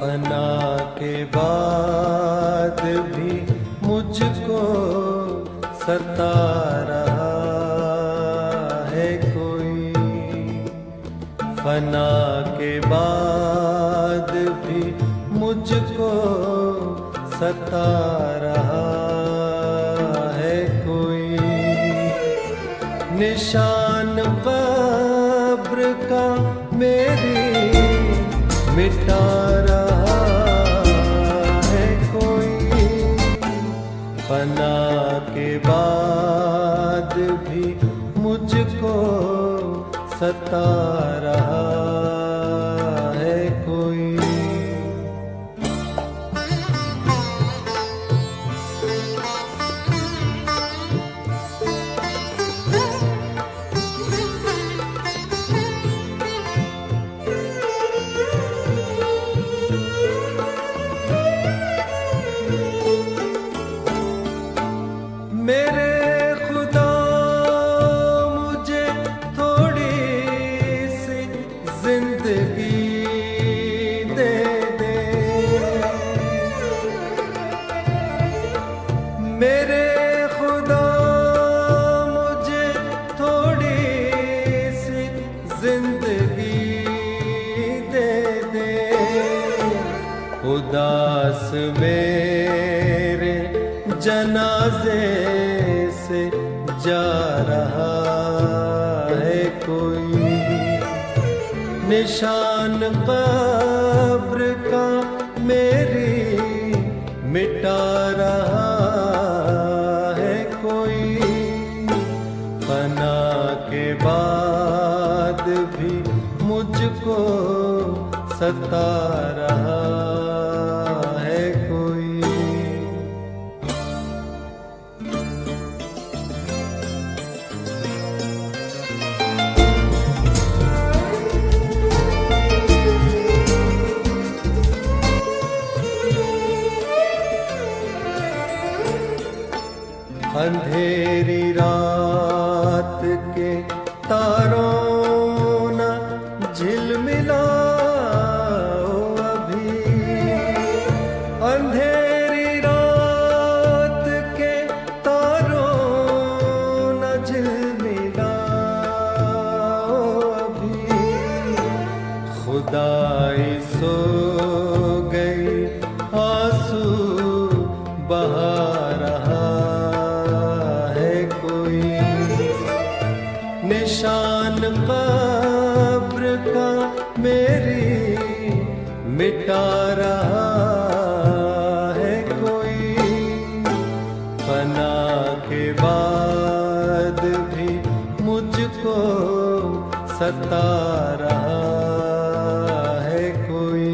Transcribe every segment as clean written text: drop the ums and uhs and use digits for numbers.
फना के बाद भी मुझको सता रहा है कोई। फना के बाद भी मुझको सता रहा है कोई। निशान कब्र का मेरी मिटा रहा है कोई। फना के बाद भी मुझको सता रहा है कोई। मेरे खुदा मुझे थोड़ी सी जिंदगी दे दे। मेरे खुदा मुझे थोड़ी सी जिंदगी दे दे। उदास मेरे जनाजे से जा रहा है कोई। निशान कब्र का मेरी मिटा रहा है कोई। फना के बाद भी मुझको सता रहा है कोई। अंधेरी रात के तारों न झिलमिलाओ अभी। अंधेरी रात के तारों न झिलमिलाओ अभी। खुदाई सो गई आंसू बहा रहा निशान कब्र का मेरी मिटा रहा है कोई। फना के बाद भी मुझको सता रहा है कोई।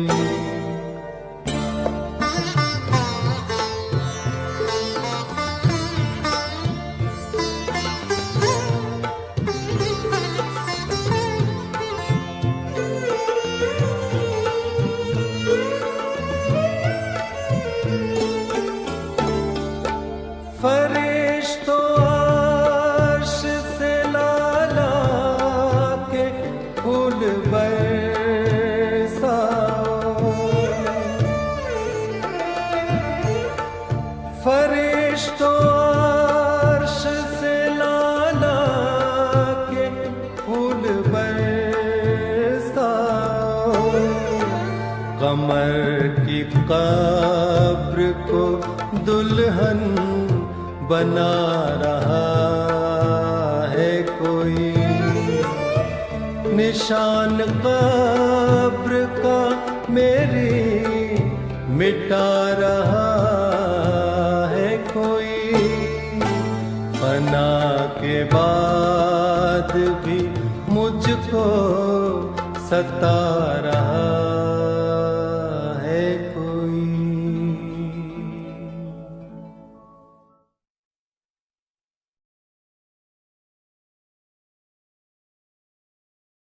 फरिश्तों अर्श से लाला के फूल बरसाओ। फरिश्तों अर्श से लाला के फूल बरसाओ। कमर की कब्र को दुल्हन बना रहा है कोई। निशान कब्र का मेरी मिटा रहा है कोई। फना के बाद भी मुझको सता